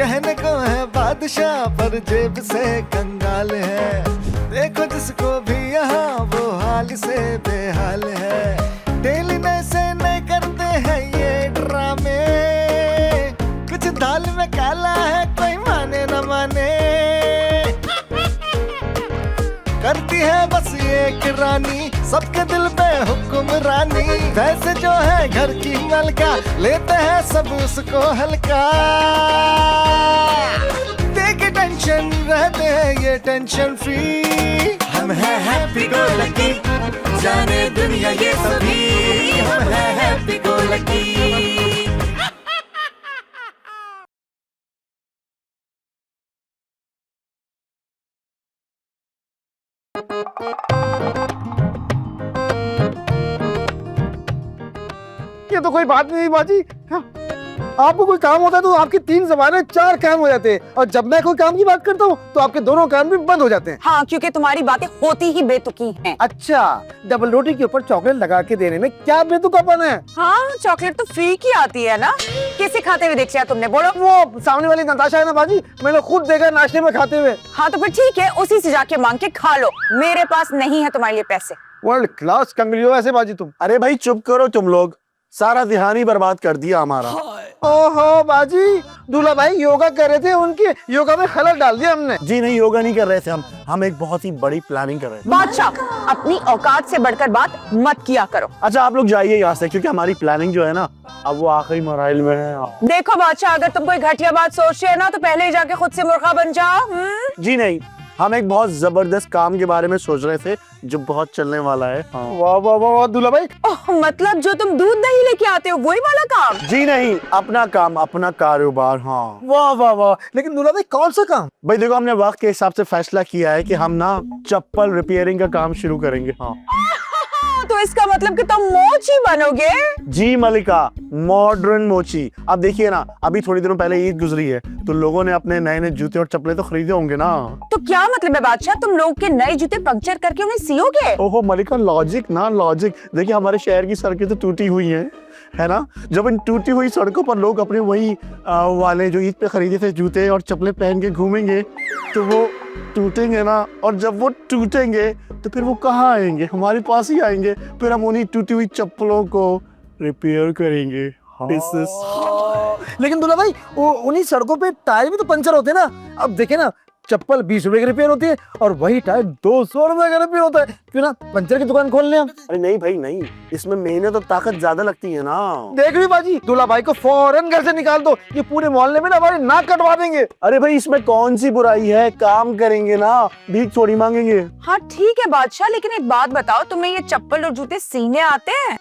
कहने को है बादशाह पर जेब से कंगाल है। देखो जिसको भी यहाँ वो हाल से बेहाल है। डेली नए से नए करते हैं ये ड्रामे, कुछ दाल में काला है कोई माने न माने। करती है बस एक रानी सबके दिल पे हुक्मरानी। वैसे जो है घर की मलका लेते हैं सब उसको हल्का। देके टेंशन रहते हैं ये टेंशन फ्री। हम हैं हैप्पी गो लकी, जाने दुनिया ये सभी। हम हैं हैप्पी गो लकी। ये तो कोई बात नहीं बाजी। हाँ। आपको कोई काम होता है तो आपकी 3 ज़बानें 4 कान हो जाते हैं, और जब मैं कोई काम की बात करता हूँ तो आपके दोनों कान भी बंद हो जाते हैं। हाँ, क्योंकि तुम्हारी बातें होती ही बेतुकी हैं। अच्छा, डबल रोटी के ऊपर चॉकलेट लगा के देने में क्या बेतुकापन है? हाँ, चॉकलेट तो फ्री की आती है ना। किसे खाते हुए देखा तुमने? बोलो। वो सामने वाली नताशा है ना बाजी, मैंने खुद देखा नाश्ते में खाते हुए। हाँ तो फिर ठीक है, उसी से जाके मांग के खा लो। मेरे पास नहीं है तुम्हारे लिए पैसे। वर्ल्ड क्लास कंगली हो ऐसे बाजी तुम। अरे भाई चुप करो तुम लोग, सारा ध्यान ही बर्बाद कर दिया हमारा। ओहो बाजी, दूल्हा भाई योगा कर रहे थे, उनके योगा में खलल डाल दिया हमने। जी नहीं, योगा नहीं कर रहे थे हम एक बहुत ही बड़ी प्लानिंग कर रहे थे। बादशाह, अपनी औकात से बढ़कर बात मत किया करो। अच्छा आप लोग जाइए यहाँ से, क्योंकि हमारी प्लानिंग जो है ना अब वो आखिरी मराइल में है। देखो बादशाह, अगर तुम कोई घटिया बात सोच रहे हो ना तो पहले ही जाके खुद से मुर्गा बन जाओ। जी नहीं, हम एक बहुत जबरदस्त काम के बारे में सोच रहे थे जो बहुत चलने वाला है। हाँ। वाह वाह वाह दूल्हा भाई। ओह, मतलब जो तुम दूध दही लेके आते हो वही वाला काम? जी नहीं, अपना काम, अपना कारोबार। हाँ। वाह वाह वाह, लेकिन दूल्हा भाई कौन सा काम? भाई देखो, हमने वक्त के हिसाब से फैसला किया है कि हम ना चप्पल रिपेयरिंग का काम शुरू करेंगे। हाँ। तो इसका मतलब कि तुम मोची बनोगे? जी मलिका, मॉडर्न मोची। अब देखिए ना, अभी थोड़ी दिनों पहले ईद गुजरी है तो लोगों ने अपने नए नए जूते और चप्पलें तो खरीदे होंगे ना। तो क्या मतलब है बादशाह, तुम लोग के नए जूते पंक्चर करके उन्हें सियोगे? ओहो मलिका, लॉजिक ना लॉजिक। देखिए हमारे शहर की सड़कें तो टूटी हुई हैं, है ना। जब इन टूटी हुई सड़कों पर लोग अपने वही वाले जो ईद पे खरीदे थे जूते और चप्पलें पहन के घूमेंगे तो वो टूटेंगे ना, और जब वो टूटेंगे तो फिर वो कहाँ आएंगे? हमारे पास ही आएंगे। फिर हम उन्हीं टूटी हुई चप्पलों को रिपेयर करेंगे। लेकिन दूल्हा भाई, वो उन्हीं सड़कों पे टायर भी तो पंचर होते हैं ना। अब देखे ना, चप्पल 20 रुपए की रिपेयर होती है और वही टायर 200 रुपए का रिपेयर होता है। क्यों ना पंचर की दुकान खोल लें हम? अरे नहीं भाई नहीं, इसमें मेहनत और ताकत ज्यादा लगती है ना। देख रही बाजी, दूल्हा भाई को फौरन घर से निकाल दो, ये पूरे मोहल्ले में ना हमारी नाक कटवा देंगे। अरे भाई इसमें कौन सी बुराई है, काम करेंगे ना, भीख थोड़ी मांगेंगे। हाँ ठीक है बादशाह, लेकिन एक बात बताओ, तुम्हें ये चप्पल और जूते सीने आते हैं?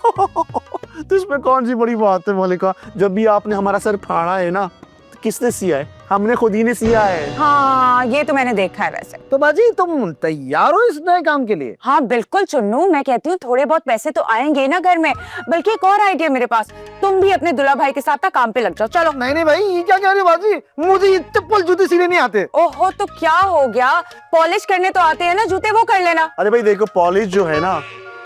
तो इसमें कौन सी बड़ी बात है मलिका, जब भी आपने हमारा सर फाड़ा है ना तो किसने सिया है? हमने खुद ही ने सिया है। हाँ, ये तो मैंने देखा है वैसे। तो बाजी तुम तैयार हो इस नए काम के लिए? हाँ बिल्कुल चुन्नू, मैं कहती हूँ थोड़े बहुत पैसे तो आएंगे ना घर में। बल्कि एक और आइडिया मेरे पास, तुम भी अपने दूल्हा भाई के साथ काम पे लग जाओ। चलो। नहीं नहीं भाई, ये क्या कह रही हो बाजी, मुझे ये चप्पल जूते सीने नहीं आते। ओहो, तो क्या हो गया, पॉलिश करने तो आते हैं ना जूते, वो कर लेना। अरे भाई देखो, पॉलिश जो है ना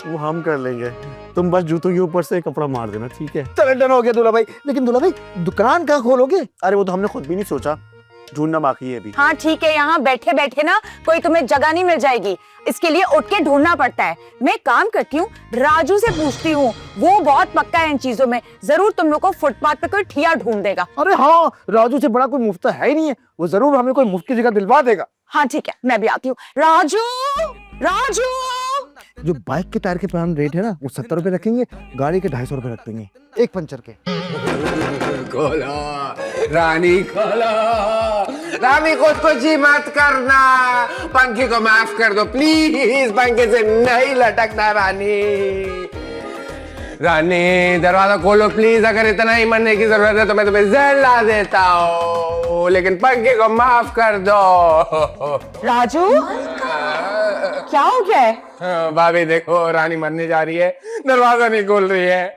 वो हम कर लेंगे, तुम बस जूतों के ऊपर से कपड़ा मार देना, ठीक है? चलो डन हो गया दूल्हा भाई। लेकिन दूल्हा भाई, दुकान कहाँ खोलोगे? अरे वो तो हमने खुद भी नहीं सोचा, ढूंढना बाकी है अभी। हाँ ठीक है, यहाँ बैठे बैठे ना कोई तुम्हें जगह नहीं मिल जाएगी, इसके लिए उठ के ढूंढना पड़ता है। मैं काम करती हूँ, राजू से पूछती हूँ, वो बहुत पक्का है इन चीजों में। जरूर तुम लोग को फुटपाथ पे कोई ठिया ढूंढ देगा। अरे हाँ, राजू से बड़ा कोई मुफ्त है ही नहीं है, वो जरूर हमें कोई मुफ्त की जगह दिलवा देगा। हाँ ठीक है, मैं भी आती हूँ। राजू, राजू। जो बाइक के टायर के पुराना रेट है ना वो 70 रुपए रखेंगे, गाड़ी के 250 रुपए रख देंगे एक पंचर के। खोलो रानी, खोलो रानी, कुछ ही मत करना, पंखे को माफ कर दो प्लीज, पंखे से नहीं लटकना रानी। रानी दरवाजा खोलो प्लीज, अगर इतना ही मरने की जरूरत है तो मैं तुम्हें जहर ला देता हूँ, लेकिन पंखे को माफ कर दो। राजू, क्या हो गया है? भाभी देखो, रानी मरने जा रही है, दरवाजा नहीं खोल रही है।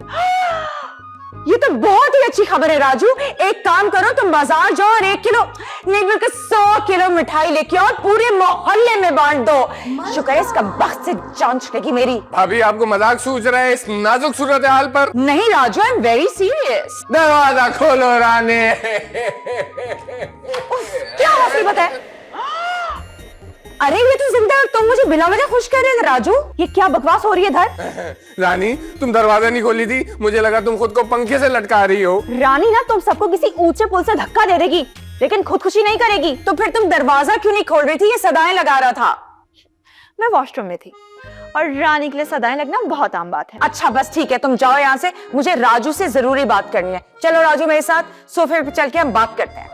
ये तो बहुत ही अच्छी खबर है राजू। एक काम करो, तुम बाजार जाओ और 1 किलो नहीं बल्कि 100 किलो मिठाई लेके आओ और पूरे मोहल्ले में बांट दो। शुक्र है इसका वक्त से जान छुटेगी मेरी। भाभी आपको मजाक सूझ रहा है इस नाजुक सूरत हाल पर? नहीं Raju, I am very serious. दरवाजा खोलो रानी। क्या मुसीबत है? अरे ये तो जिंदा है और तुम मुझे बिना वजह खुश कर रहे थे राजू। ये क्या बकवास हो रही है इधर? रानी तुम दरवाजा नहीं खोली थी, मुझे लगा तुम खुद को पंखे से लटका रही हो। रानी ना तुम सबको किसी ऊंचे पुल से धक्का दे देगी लेकिन खुदकुशी नहीं करेगी। तो फिर तुम दरवाजा क्यों नहीं खोल रही थी? ये सदाएं लगा रहा था। मैं वॉशरूम में थी और रानी के लिए सदाएं लगना बहुत आम बात है। अच्छा बस ठीक है, तुम जाओ यहाँ से, मुझे राजू से जरूरी बात करनी है। चलो राजू मेरे साथ सोफे पे चल के हम बात करते हैं।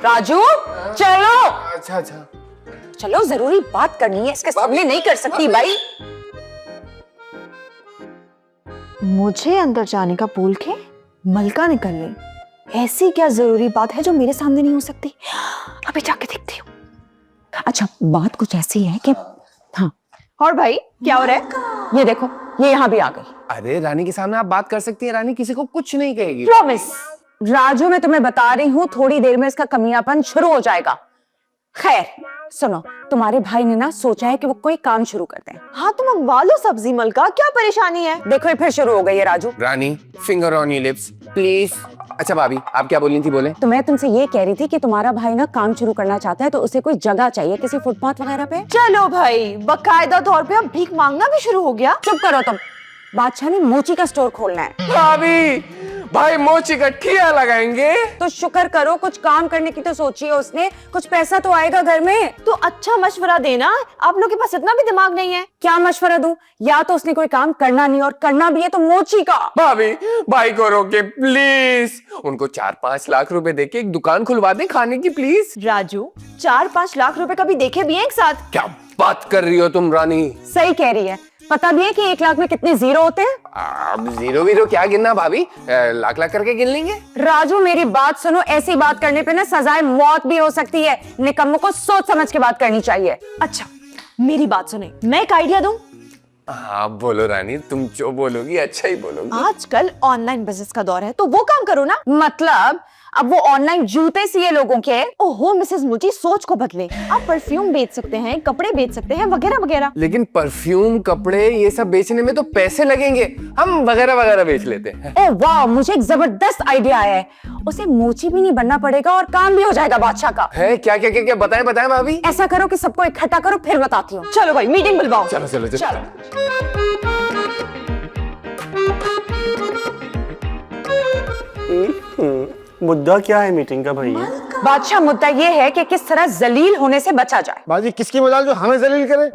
राजू चलो। अच्छा अच्छा चलो, जरूरी बात करनी है, इसके सामने नहीं कर सकती भाई। मुझे अंदर जाने का बोल के मलका निकल गई। ऐसी क्या जरूरी बात है जो मेरे सामने नहीं हो सकती? अभी जाके देखती हूँ। अच्छा बात कुछ ऐसी है कि हाँ। और भाई क्या हो रहा है? ये देखो, ये यहाँ भी आ गई। अरे रानी के सामने आप बात कर सकती हैं, रानी किसी को कुछ नहीं कहेगी। प्रॉमिस। राजू मैं तुम्हें बता रही हूँ, थोड़ी देर में इसका कमियापन शुरू हो जाएगा। खैर सुनो, तुम्हारे भाई ने ना सोचा है कि वो कोई काम शुरू करते हैं। हाँ तो मंगवा लो सब्जी मलका, क्या परेशानी है? देखो ये फिर शुरू हो गई है Raju. Rani finger on your lips please. अच्छा भाभी आप क्या बोली थी? बोले। तो मैं तुमसे ये कह रही थी कि तुम्हारा भाई ना काम शुरू करना चाहता है तो उसे कोई जगह चाहिए, किसी फुटपाथ वगैरह पे। चलो भाई, बकायदा तौर पे अब भीख मांगना भी शुरू हो गया। चुप करो तुम। बादशाह ने मोची का स्टोर खोलना है। भाभी भाई मोची का ठिया लगाएंगे। तो शुक्र करो, कुछ काम करने की तो सोची है उसने, कुछ पैसा तो आएगा घर में। तो अच्छा मशवरा देना, आप लोग के पास इतना भी दिमाग नहीं है। क्या मशवरा दूं? या तो उसने कोई काम करना नहीं और करना भी है तो मोची का। भाभी भाई को रोके प्लीज, उनको 4-5 लाख रुपए देके एक दुकान खुलवा दें खाने की प्लीज। राजू 4-5 लाख रुपए कभी देखे भी हैं एक साथ? क्या बात कर रही हो तुम रानी? सही कह रही है। पता भी है कि 1 लाख में कितने जीरो होते हैं? अब जीरो वीरो क्या गिनना भाभी, लाख लाख करके गिन लेंगे। राजू मेरी बात सुनो, ऐसी बात करने पे ना सजाए मौत भी हो सकती है। निकम्मों को सोच समझ के बात करनी चाहिए। अच्छा मेरी बात सुने, मैं एक आइडिया दूं। हाँ बोलो रानी, तुम जो बोलोगी अच्छा ही बोलोगी। आजकल ऑनलाइन बिजनेस का दौर है तो वो काम करो ना। मतलब अब वो ऑनलाइन जूते सिए लोगों के। ओहो मिसेस मुची, सोच को बदले। आप परफ्यूम बेच सकते हैं, कपड़े बेच सकते हैं, वगैरह वगैरह। लेकिन परफ्यूम कपड़े ये सब बेचने में तो पैसे लगेंगे, हम वगैरह वगैरह बेच लेते हैं। ओह वाह, मुझे एक जबरदस्त आइडिया आया है। उसे मोची भी नहीं बनना पड़ेगा और काम भी हो जाएगा बादशाह का। है क्या क्या क्या क्या बताएं बताएं भाभी। ऐसा करो कि सबको इकट्ठा करो, फिर बताती हूँ। चलो भाई मीटिंग बुलवाओ। चलो चलो चलो। मुद्दा क्या है मीटिंग का भाई? बादशाह मुद्दा ये है कि किस तरह जलील होने से बचा जाए। बाजी किसकी मजाल जो हमें जलील करे?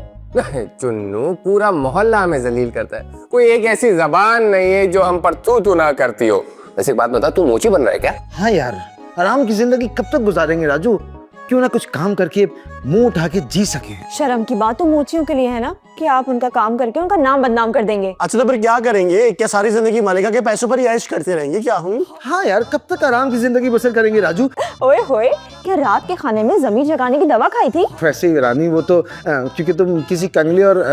चुन्नू पूरा मोहल्ला हमें जलील करता है, कोई एक ऐसी जबान नहीं है जो हम पर तू ना करती हो। वैसे एक बात बता, तू मोची बन रहा है क्या? हाँ यार, आराम की जिंदगी कब तक गुजारेंगे राजू? क्यों ना कुछ काम करके मुंह उठा के जी सके। शर्म की बात तो मोचियों के लिए है ना कि आप उनका काम करके उनका नाम बदनाम कर देंगे। अच्छा तो फिर क्या करेंगे? क्या सारी जिंदगी मलिका के पैसों पर ही ऐश करते रहेंगे क्या हम? हाँ यार, कब तक आराम की जिंदगी बसर करेंगे राजू? ओए होए, क्या रात के खाने में जमीन जगाने की दवा खाई थी? वैसे ही रानी, वो तो क्योंकि तुम किसी कंगले और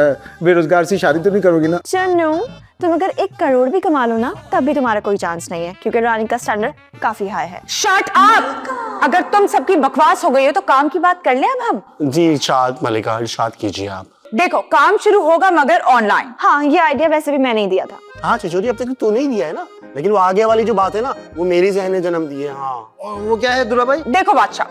बेरोजगार से शादी तो नहीं करोगी ना। चन्नू तुम अगर 1 करोड़ भी कमा लो ना तब भी तुम्हारा कोई चांस नहीं है, क्योंकि रानी का स्टैंडर्ड काफी हाई है। Shut up! अगर तुम सबकी बकवास हो गई हो तो काम की बात कर लें अब हम। जी इरशाद मलिका, इरशाद कीजिए आप। देखो काम शुरू होगा मगर ऑनलाइन। हाँ ये आइडिया वैसे भी मैंने ही दिया था। हाँ चिचोरी, अब तक तू नहीं दिया है ना, लेकिन वो आगे वाली जो बात है ना वो मेरी जहन ने जन्म दी है। हाँ और वो क्या है दुला भाई? देखो बादशाह,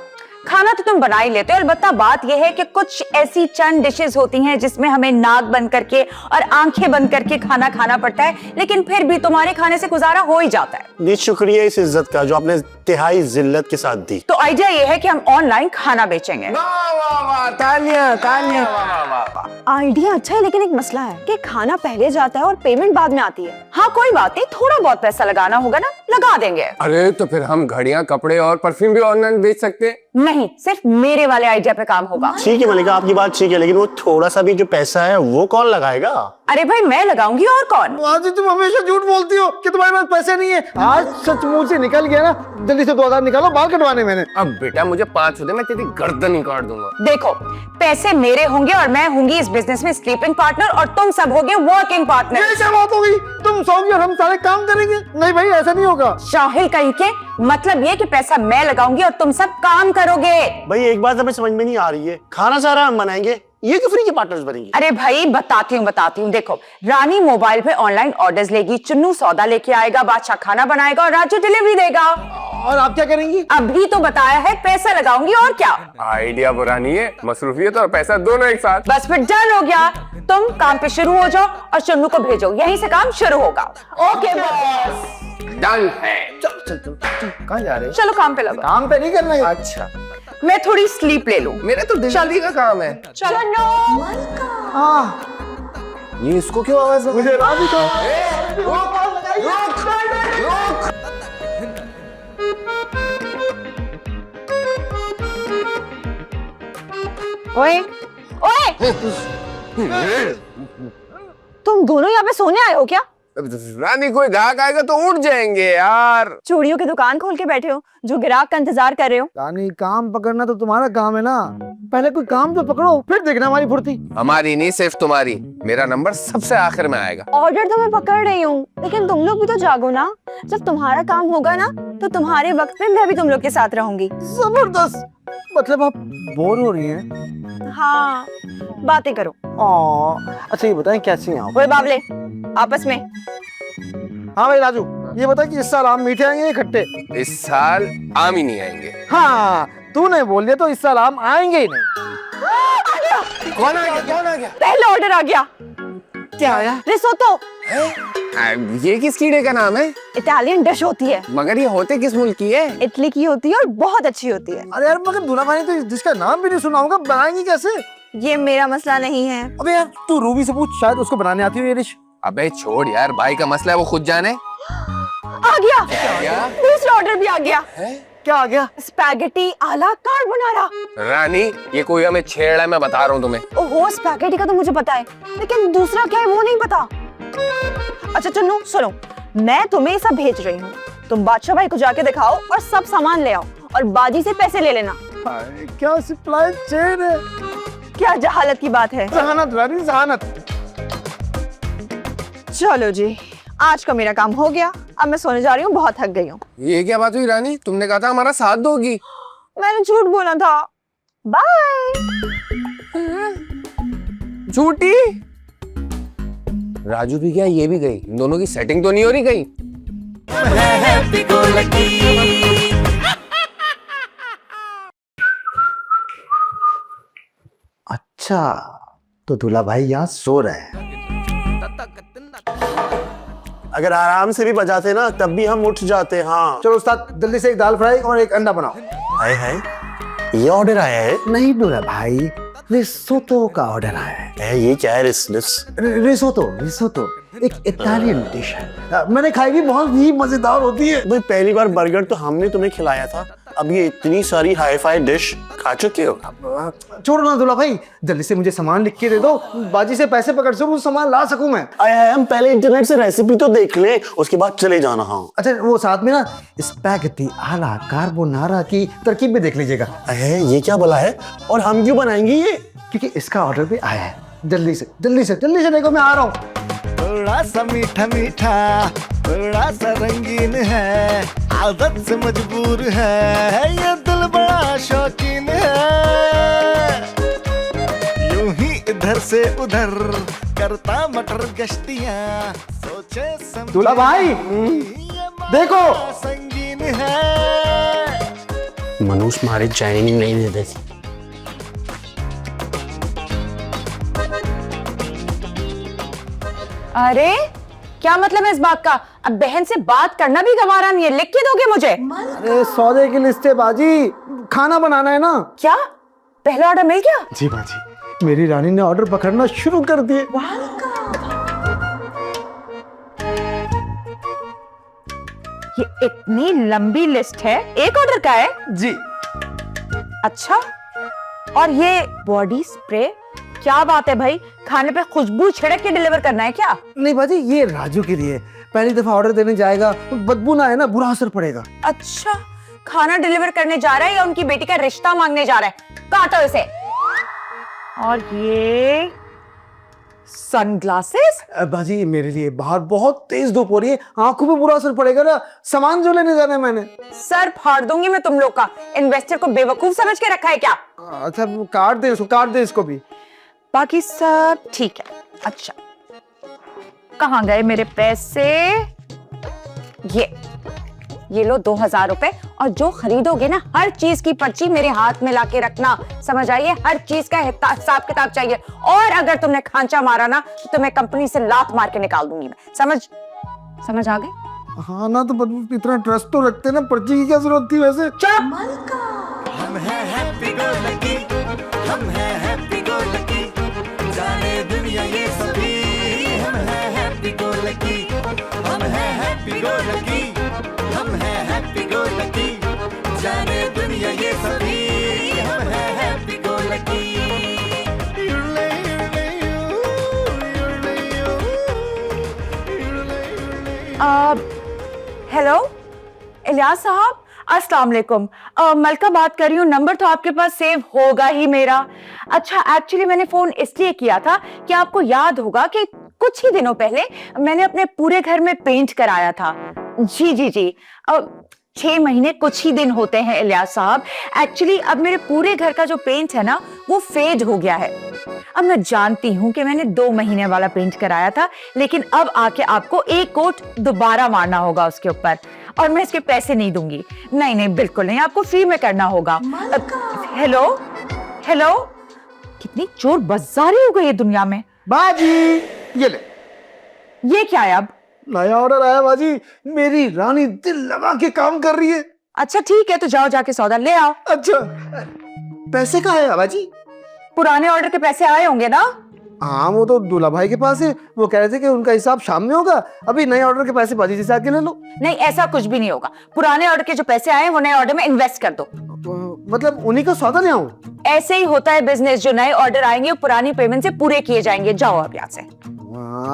खाना तो तुम बना ही लेते हो, अलबत्ता बात यह है कि कुछ ऐसी चंद डिशेस होती हैं जिसमें हमें नाक बंद करके और आंखें बंद करके खाना खाना पड़ता है, लेकिन फिर भी तुम्हारे खाने से गुजारा हो ही जाता है। जी शुक्रिया इस इज्जत का जो आपने तिहाई जिल्लत के साथ दी। तो आइडिया ये है कि हम ऑनलाइन खाना बेचेंगे। वाह वाह वाह, तालियां तालियां, वाह वाह वाह। आइडिया अच्छा है लेकिन एक मसला है कि खाना पहले जाता है और पेमेंट बाद में आती है। हाँ कोई बात नहीं, थोड़ा बहुत पैसा लगाना होगा ना, लगा देंगे। अरे तो फिर हम घड़ियां, कपड़े और परफ्यूम भी ऑनलाइन बेच सकते हैं। नहीं, सिर्फ मेरे वाले आइडिया पे काम होगा। ठीक है मलिका, आपकी बात ठीक है, लेकिन वो थोड़ा सा भी जो पैसा है वो कौन लगाएगा? अरे भाई मैं लगाऊंगी और कौन? आज तुम हमेशा झूठ बोलती हो कि तुम्हारे पास पैसे नहीं है। आज सचमुच से निकल गया ना, जल्दी से 2000 निकालो, बाल कटवाने मैंने। अब बेटा मुझे 500 दे, मैं तेरी गर्दन ही काट दूंगा। देखो, पैसे मेरे होंगे और मैं होंगी इस बिजनेस में स्लीपिंग पार्टनर और तुम सब होगे वर्किंग पार्टनर। ये क्या बात हो गई? तुम सोओगी और हम सारे काम करेंगे? नहीं भाई, ऐसा नहीं होगा। शाहिल कहीं के, मतलब ये कि पैसा मैं लगाऊंगी और तुम सब काम करोगे। भाई एक बात हमें समझ में नहीं आ रही है, खाना सारा हम बनाएंगे, ये क्यों फ्री के पार्टनर्स बनेंगे? अरे भाई बताती हूँ। देखो, रानी मोबाइल पे ऑनलाइन ऑर्डर्स लेगी, चुन्नू सौदा लेके आएगा, बादशाह खाना बनाएगा और राजू डिलीवरी देगा। और आप क्या करेंगी? अभी तो बताया है, पैसा लगाऊंगी और क्या। आइडिया बुरा नहीं है, मसरूफियत और पैसा दोनों एक साथ। बस फिर डन हो गया, तुम काम पे शुरू हो जाओ और चुन्नू को भेजो, यहीं से काम शुरू होगा। ओके बॉस, डन है। कहाँ जा रहे हैं? चलो काम पे लगो। काम पे नहीं करना है। अच्छा, मैं थोड़ी स्लीप ले लूं। मेरा तो दिल्ली का काम है। चलो। हाँ, ये इसको क्यों आवाज? मुझे राजी का। ओए ओए, तुम दोनों यहाँ पे सोने आए हो क्या? रानी कोई ग्राहक आएगा तो उठ जाएंगे यार। चूड़ियों की दुकान खोल के बैठे हो, जो ग्राहक का इंतजार कर रहे हो। रानी, काम पकड़ना तो तुम्हारा काम है ना, पहले कोई काम तो पकड़ो, फिर देखना हमारी फुर्ती। हमारी नहीं, सिर्फ तुम्हारी। मेरा नंबर सबसे आखिर में आएगा। ऑर्डर तो मैं पकड़ रही हूँ, लेकिन तुम लोग भी तो जागो ना। जब तुम्हारा काम होगा ना, तो तुम्हारे वक्त पे मैं भी तुम लोग के साथ रहूंगी। जबरदस्त। मतलब आप बोर हो रही हैं? हाँ, बातें करो। अच्छा ये बताएं कैसी हैं आप? ओए बाबले, आपस में। हाँ भाई राजू, ये बता कि इस साल आम मीठे आएंगे या खट्टे? इस साल आम ही नहीं आएंगे। हाँ, तूने बोल दिया तो इस साल आम आएंगे ही नहीं। कौन आ गया? कौन आ गया? पहला ऑर्डर आ गया। क्या आया? रिसोतो, ये किस कीड़े का नाम है? इटालियन डिश होती है, मगर ये होते किस मुल्क की है? इटली की होती है और बहुत अच्छी होती है। अरे यार, मगर दूल्हा भाई तो जिसका नाम भी नहीं सुना होगा, बनाएंगी कैसे? ये मेरा मसला नहीं है। अबे यार, तू रूबी से पूछ, शायद उसको बनाने आती हो ये डिश। अबे छोड़ यार, भाई का मसला है, वो खुद जाने। आ गया, क्या? दूसरा ऑर्डर भी आ गया। क्या आ गया? स्पैगेटी आला कार्बोनारा। रानी, ये कोई हमें छेड़ रहा है, मैं बता रहा हूँ तुम्हें। ओहो, स्पैगेटी का तो मुझे पता है, लेकिन दूसरा क्या है वो नहीं पता। अच्छा चुन्नू सुनो, मैं तुम्हें ये सब भेज रही हूँ, तुम बादशाह भाई को जाके दिखाओ और सब सामान ले आओ और बाजी से पैसे ले लेना। क्या सप्लाई चेन है? क्या जहालत की बात है। जहानत रानी, जहानत। चलो जी, आज का मेरा काम हो गया, अब मैं सोने जा रही हूँ, बहुत थक गई हूँ। ये क्या बात हुई रानी? तुमने कहा था हमारा साथ दोगी। मैंने झूठ बोला था। बाय। झूठी? राजू भी गया, ये भी गई, इन दोनों की सेटिंग तो नहीं हो रही कहीं? अच्छा, तो दूल्हा भाई यहाँ सो रहे हैं। अगर आराम से भी बजाते ना तब भी हम उठ जाते। हाँ चलो उस्ताद, जल्दी से एक दाल फ्राई और एक अंडा बनाओ। हाय हाय, ये ऑर्डर आया है? नहीं दूल्हा भाई, रिसोतो का ऑर्डर आया है। ये क्या है? रिसोतो एक इटालियन डिश है, मैंने खाई भी, बहुत ही मजेदार होती है। भाई पहली बार बर्गर तो हमने तुम्हें खिलाया था, अब ये इतनी सारी हाई फाई डिश खा चुके हो। छोड़ो ना दूल्हा भाई, जल्दी से मुझे सामान लिख के दे दो, बाजी से पैसे पकड़ सकूं, सामान ला सकूं मैं। हम पहले इंटरनेट से रेसिपी तो देख ले, उसके बाद चले जाना। हाँ अच्छा, वो साथ में ना स्पैगेटी आला कार्बोनारा की तरकीब भी देख लीजिएगा। ये क्या बोला है और हम क्यों बनाएंगे ये? क्योंकि इसका ऑर्डर भी आया है। जल्दी से देखो, मैं आ रहा हूँ। थोड़ा सा मीठा मीठा, थोड़ा सा रंगीन है, आदत से मजबूर है, ये दिल बड़ा शौकीन है, यूं ही इधर से उधर करता मटर गश्तियाँ, सोचे समझे दूल्हा भाई देखो, संगीन है। मनुष्य मारे चाइनीज नहीं देते। अरे क्या मतलब है इस बात का? अब बहन से बात करना भी गवारा नहीं है, लिख के दोगे मुझे? अरे सौदे की लिस्ट है बाजी, खाना बनाना है ना। क्या पहला ऑर्डर मिल गया? जी बाजी, मेरी रानी ने ऑर्डर पकड़ना शुरू कर दिए। ये इतनी लंबी लिस्ट है, एक ऑर्डर का है? जी। अच्छा, और ये बॉडी स्प्रे, क्या बात है भाई, खाने पे खुशबू छिड़क के डिलीवर करना है क्या? नहीं बाजी, ये राजू के लिए, पहली दफा ऑर्डर देने जाएगा, बदबू ना है ना, बुरा असर पड़ेगा। अच्छा, खाना डिलीवर करने जा रहा है या उनकी बेटी का रिश्ता मांगने जा रहा है? काटो इसे। और ये सनग्लासेस? बाजी मेरे लिए बाहर बहुत तेज धूप हो रही है, आंखों पे बुरा असर पड़ेगा ना। सामान जो लेने जाना है मैंने। सर फाड़ दूंगी मैं तुम लोग का। इन्वेस्टर को बेवकूफ समझ के रखा है क्या? अच्छा काट दे इसको भी। बाकी सब ठीक है। अच्छा कहाँ गए मेरे पैसे? ये लो 2000 रुपए, और जो खरीदोगे ना हर चीज की पर्ची मेरे हाथ में लाके रखना, समझ आइए? हर चीज का हिसाब किताब चाहिए, और अगर तुमने खांचा मारा ना तो तुम्हें कंपनी से लात मार के निकाल दूंगी मैं। समझ आ गए? हाँ ना, तो इतना ट्रस्ट तो रखते ना, पर्ची की क्या जरूरत थी वैसे? चुप। हम हैं हैप्पी गो लकी, हम हैं हैप्पी गो लकी, जाने दुनिया ये सभी। हम हैं हैप्पी गो लकी, हम हैं हैप्पी गो लकी, हम हैं हैप्पी गो लकी, जाने दुनिया ये सभी। हम हैं happy go lucky. Hello Ilyas साहब, अस्सलाम वालेकुम। मलका बात कर रही हूँ। नंबर तो आपके पास सेव होगा ही मेरा। अच्छा एक्चुअली मैंने फोन इसलिए किया था कि आपको याद होगा कि कुछ ही दिनों पहले मैंने अपने पूरे घर में पेंट कराया था। जी 6 महीने कुछ ही दिन होते हैं इलियास साहब। एक्चुअली अब मेरे पूरे घर का जो पेंट है ना वो फेड हो गया है। अब मैं जानती हूँ कि मैंने 2 महीने वाला पेंट कराया था, लेकिन अब आके आपको एक कोट दोबारा मारना होगा उसके ऊपर, और मैं इसके पैसे नहीं दूंगी। नहीं बिल्कुल नहीं, आपको फ्री में करना होगा। हेलो कितनी चोर बाजारी हो गई है दुनिया में। बाजी ये ले, ये क्या है अब? नया ऑर्डर आया बाजी। मेरी रानी दिल लगा के काम कर रही है। अच्छा ठीक है, तो जाओ जाके सौदा ले आओ। अच्छा पैसे कहाँ है बाजी? पुराने ऑर्डर के पैसे आए होंगे ना? हाँ वो तो दूल्हा भाई के पास है, वो कह रहे थे कि उनका हिसाब शाम में होगा। अभी नए ऑर्डर के पैसे बाजी जी से आके ले लो। नहीं ऐसा कुछ भी नहीं होगा। पुराने ऑर्डर के जो पैसे आए वो नए ऑर्डर में इन्वेस्ट कर दो। मतलब उन्हीं का सौदा ले आऊं? ऐसे ही होता है बिजनेस, जो नए ऑर्डर आएंगे वो पुरानी पेमेंट से पूरे किए जाएंगे। जाओ अब यहाँ से।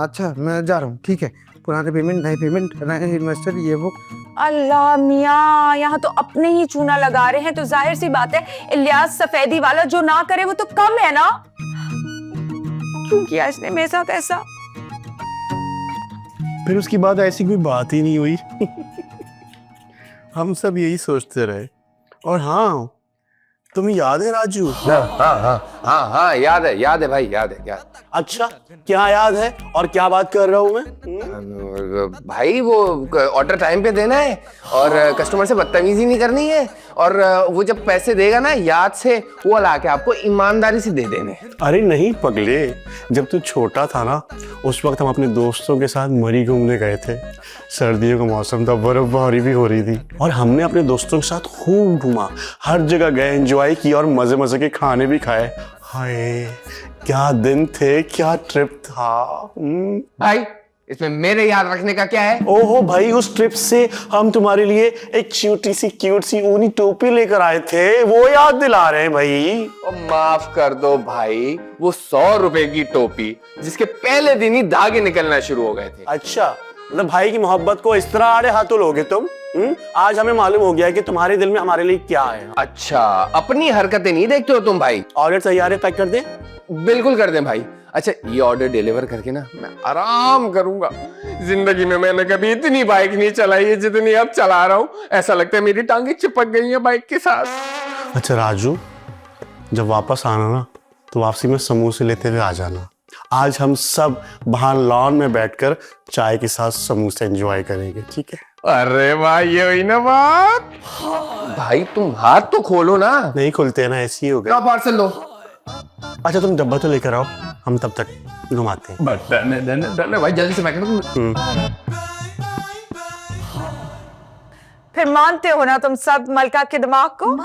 अच्छा मैं जा रहा हूँ, ठीक है। पुराने पेमेंट नए पेमेंट नए इन्वेस्टर ये वो। अल्लाह मियाँ, यहाँ तो अपने ही चूना लगा रहे हैं, तो जाहिर सी बात है इलियास सफेदी वाला जो ना करे वो तो कम है ना। क्यों किया इसने मेरे साथ ऐसा? फिर उसके बाद ऐसी कोई बात ही नहीं हुई। हम सब यही सोचते रहे। और हाँ, तुम्हें याद है राजू? हाँ याद है भाई, याद है। अच्छा क्या याद है और क्या बात कर रहा हूँ मैं? भाई वो ऑर्डर टाइम पे देना है, और कस्टमर से बदतमीजी नहीं करनी है, और वो जब पैसे देगा ना याद से वो ला के आपको ईमानदारी से दे देने। अरे नहीं पगले, जब तू छोटा था ना उस वक्त हम अपने दोस्तों के साथ मरी घूमने गए थे। सर्दियों का मौसम था, बर्फबारी भी हो रही थी, और हमने अपने दोस्तों के साथ खूब घूमा, हर जगह गए, एंजॉय किया और मजे के खाने भी खाए। हाय क्या दिन थे, क्या ट्रिप था। भाई इसमें मेरे याद रखने का क्या है? ओहो भाई, उस ट्रिप से हम तुम्हारे लिए एक क्यूट सी ऊनी टोपी लेकर आए थे, वो याद दिला रहे हैं भाई। माफ कर दो भाई, वो 100 रुपए की टोपी जिसके पहले दिन ही धागे निकलना शुरू हो गए थे। अच्छा मतलब भाई की मोहब्बत को इस तरह आड़े हाथों लोगे तुम? आज हमें मालूम हो गया है कि तुम्हारे दिल में हमारे लिए क्या है। अच्छा अपनी हरकतें नहीं देखते हो तुम भाई। ऑर्डर तैयार है, पैक कर दे। बिल्कुल कर दें भाई। अच्छा ये ऑर्डर डिलीवर करके ना मैं आराम करूंगा। जिंदगी में मैंने कभी इतनी बाइक नहीं चलाई है जितनी अब चला रहा हूँ। ऐसा लगता है मेरी टांगे चिपक गई हैं बाइक के साथ। अच्छा राजू, जब वापस आना ना तो वापसी में समोसे लेते हुए आ जाना। आज हम सब बाहर लॉन में बैठकर चाय के साथ समोसे एंजॉय करेंगे, ठीक है? अरे वाह, ये हुई ना बात। भाई तुम हाथ तो खोलो ना। नहीं खुलते ना, ऐसे ही हो गए। पार्सल लो। अच्छा तुम डब्बा तो लेकर आओ, हम तब तक घुमाते हैं। डन भाई, जल्दी से पैक कर दो। फिर मानते हो ना तुम सब मलका के दिमाग को?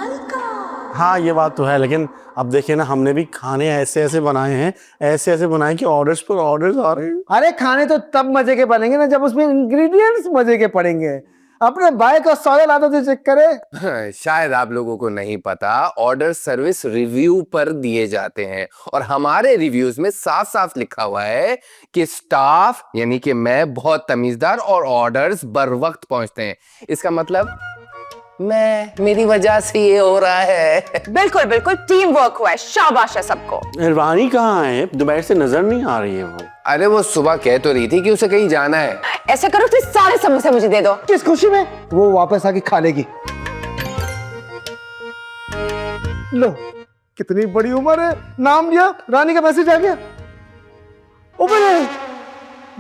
हाँ ये बात तो है, लेकिन अब देखिए ना, हमने भी खाने ऐसे बनाए हैं, ऐसे बनाए कि ऑर्डर्स पर ऑर्डर्स आ रहे हैं। अरे खाने तो तब मजे के बनेंगे ना जब उसमें इंग्रेडिएंट्स मजे के पड़ेंगे। अपने भाई का सौदा लाते थे चेक करे। शायद आप लोगों को नहीं पता, ऑर्डर सर्विस रिव्यू पर दिए जाते हैं, और हमारे रिव्यूज में साफ साफ लिखा हुआ है कि स्टाफ यानी कि मैं बहुत तमीजदार और ऑर्डर्स बर वक्त पहुंचते हैं। इसका मतलब मेरी वजह से ये हो रहा है। बिल्कुल बिल्कुल टीम वर्क हुआ है, शाबाश है सबको। रानी कहाँ है? दोपहर से नजर नहीं आ रही है वो। अरे वो सुबह कह तो रही थी कि उसे कहीं जाना है। ऐसा करो तो सारे समोसे मुझे दे दो। किस खुशी में? वो वापस आके खा लेगी। लो, कितनी बड़ी उम्र है, नाम लिया, रानी का मैसेज आ गया।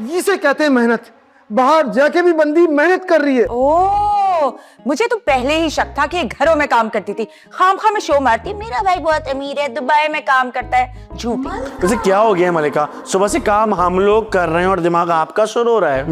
इसे कहते हैं मेहनत। बाहर जाके भी बंदी मेहनत कर रही है। ओ, मुझे तो पहले ही शक था कि घरों में काम करती थी, खामखा में शो मारती, मेरा भाई बहुत अमीर है, दुबई में काम करता है। झूठी। वैसे क्या हो गया मलिका? सुबह से काम हम लोग कर रहे हैं और दिमाग आपका शुरू हो रहा है।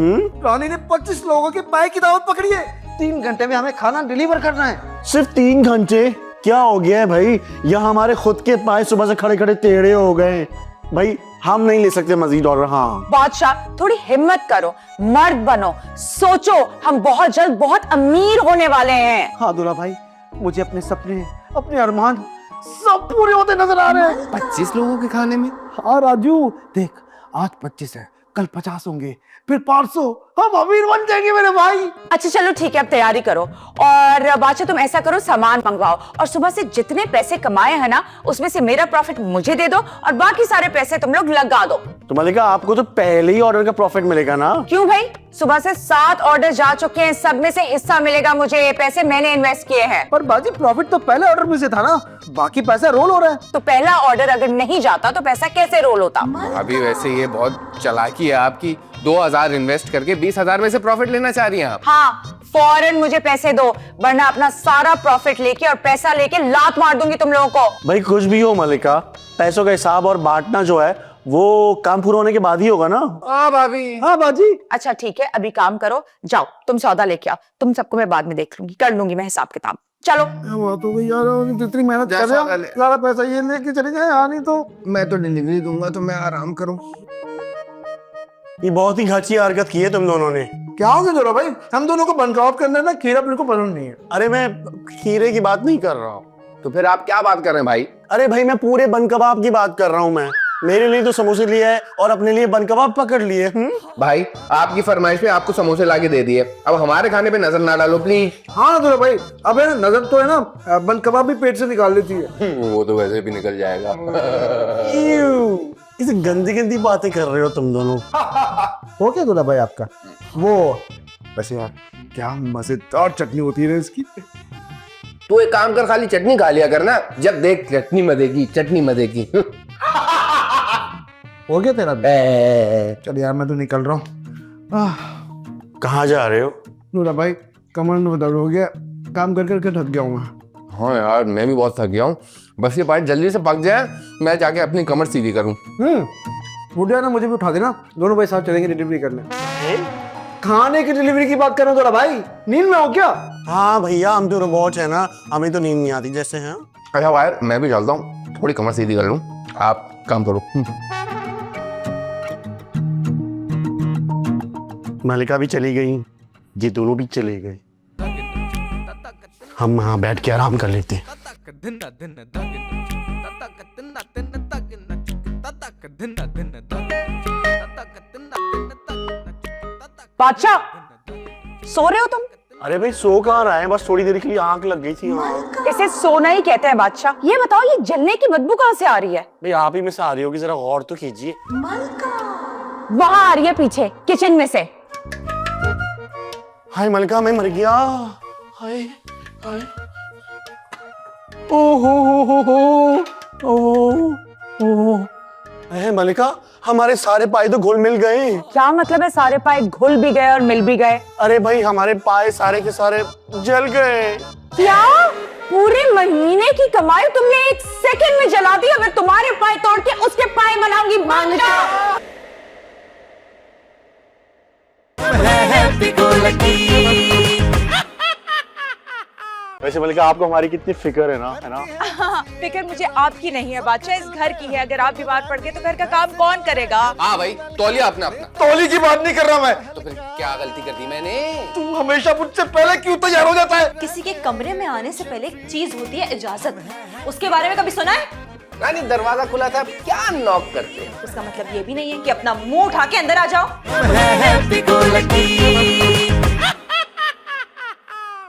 रानी ने 25 लोगों के पाए की दावत पकड़ी है। 3 घंटे में हमें खाना डिलीवर करना है। सिर्फ 3 घंटे? क्या हो गया है भाई? यहाँ हमारे खुद के पाए सुबह से खड़े खड़े टेढ़े हो गए भाई। हम नहीं ले सकते मजीद ऑर्डर। हाँ बादशाह, थोड़ी हिम्मत करो, मर्द बनो, सोचो, हम बहुत जल्द बहुत अमीर होने वाले हैं। हाँ दूल्हा भाई, मुझे अपने सपने, अपने अरमान सब पूरे होते नजर आ रहे हैं। 25 लोगों के खाने में? हाँ राजू, देख, आज 25 है, कल 50 होंगे, फिर 500, हम अमीर बन जाएंगे मेरे भाई। अच्छा चलो ठीक है, अब तैयारी करो। और बादशाह तुम ऐसा करो, सामान मंगवाओ और सुबह से जितने पैसे कमाए हैं ना, उसमें से मेरा प्रॉफिट मुझे दे दो और बाकी सारे पैसे तुम लोग लगा दो। तो मलिका, आपको तो पहले ही ऑर्डर का प्रॉफिट मिलेगा ना? क्यों भाई? सुबह से 7 ऑर्डर जा चुके हैं, सब में से हिस्सा मिलेगा मुझे, पैसे मैंने इन्वेस्ट किए हैं। पर बाजी, प्रॉफिट तो पहले ऑर्डर में से था ना, बाकी पैसा रोल हो रहा है। तो पहला ऑर्डर अगर नहीं जाता तो पैसा कैसे रोल होता? अभी वैसे ये बहुत चालाकी है आपकी। 2000 इन्वेस्ट करके 20,000 में से प्रॉफिट लेना चाह रही हैं आप? हाँ, फौरन मुझे पैसे दो, वरना अपना सारा प्रॉफिट लेके और पैसा लेके लात मार दूंगी तुम लोगों को। भाई कुछ भी हो मलिका, पैसों का हिसाब और बांटना जो है वो काम पूरा होने के बाद ही होगा ना। हाँ भाभी। हाँ बाजी। अच्छा ठीक है, अभी काम करो, जाओ तुम सौदा लेके आओ, तुम सबको मैं बाद में देख लूंगी, कर लूंगी मैं हिसाब किताब। चलो। वो तो यार, इतनी मेहनत कर रहे हो, सारा पैसा ये लेके चले जाए। हाँ नहीं तो मैं तो डिलीवरी दूंगा, तो मैं आराम करूं। ये बहुत ही घाची हरकत की है तुम दोनों ने। क्या हो गया जोरा भाई? हम दोनों को बन कबाब करना है ना, खीरा अपने को पसंद नहीं है। अरे मैं खीरे की बात नहीं कर रहा हूँ। तो फिर आप क्या बात कर रहे हैं भाई? अरे भाई, मैं पूरे बन कबाब की बात कर रहा हूँ। मैं मेरे लिए तो समोसे लिए है और अपने लिए बन कबाब पकड़ लिए। भाई आपकी फरमाइश पे आपको समोसे लाके दे दिए, अब हमारे खाने पे नजर ना डालो प्लीज। हाँ जोरा भाई, अब है ना, नजर तो है ना, बन कबाब भी पेट से निकाल लेती है। वो तो वैसे भी निकल जाएगा। इसे गंदी गंदी बातें कर रहे हो तुम दोनों। हो क्या दूल्हा भाई आपका? वो वैसे यार, क्या मजेदार चटनी होती है इसकी। तू एक काम कर, खाली चटनी खा लिया करना, जब देख चटनी मजेगी, चटनी मजेगी। हो गया तेरा? चल यार, मैं तो निकल रहा हूँ। कहाँ जा रहे हो? दूल्हा भाई, कमर में दर्द हो गया, काम कर करके थक गया हूँ मैं। हाँ यार, मैं भी बहुत थक गया हूँ। बस ये पार्ट जल्दी से पक जाए, मैं जाके अपनी कमर सीधी करूँ। उठ जाना, मुझे भी उठा देना, दोनों भाई साथ चलेंगे डिलीवरी करने। खाने की डिलीवरी की बात कर रहा हूँ थोड़ा भाई, नींद में हो क्या? हाँ भैया, हम तो रोबोट है ना, हमें तो नींद नहीं आती जैसे हैं। अच्छा वायर, मैं भी चलता हूँ, थोड़ी कमर सीधी कर लूँ, आप काम करो। मलिका भी चली गई, ये दोनों भी चले गए। हम यहाँ बैठ के आराम कर लेते हैं। बादशाह, सो रहे हो तुम? अरे भाई, सो कहाँ रहा है, बस थोड़ी देर के लिए आंख लग गई थी। हाँ इसे सोना ही कहते हैं बादशाह। ये बताओ, ये जलने की बदबू कहाँ से आ रही है? भाई, आप ही में से आ रही होगी, जरा गौर तो कीजिए। वहां आ रही है, पीछे किचन में से। हाय मलिका, मैं मर गया। हाय हाय, ओहो ओहो। अरे मलिका, हमारे सारे पाए तो घुल मिल गए। क्या मतलब है सारे पाए घुल भी गए और मिल भी गए? अरे भाई, हमारे पाए सारे के सारे जल गए। क्या? पूरे महीने की कमाई तुमने 1 सेकंड में जला दी? अगर तुम्हारे पाए तोड़ के उसके पाए बनाऊंगी। वैसे मलिका, आपको हमारी कितनी फिक्र है ना? फिक्र मुझे आपकी नहीं है बादशाह, इस घर की है। अगर आप बीमार पड़ गए तो घर का काम कौन करेगा? हाँ भाई, तौलिया अपना। तौली की बात नहीं कर रहा मैं। तो फिर क्या गलती कर दी मैंने? तू हमेशा मुझसे पहले क्यों तैयार हो जाता है? किसी के कमरे में आने से पहले एक चीज होती है, इजाजत। उसके बारे में कभी सुना है? रानी, दरवाजा खुला था, क्या नॉक करते? उसका मतलब ये भी नहीं है कि अपना मुंह उठा के अंदर आ जाओ।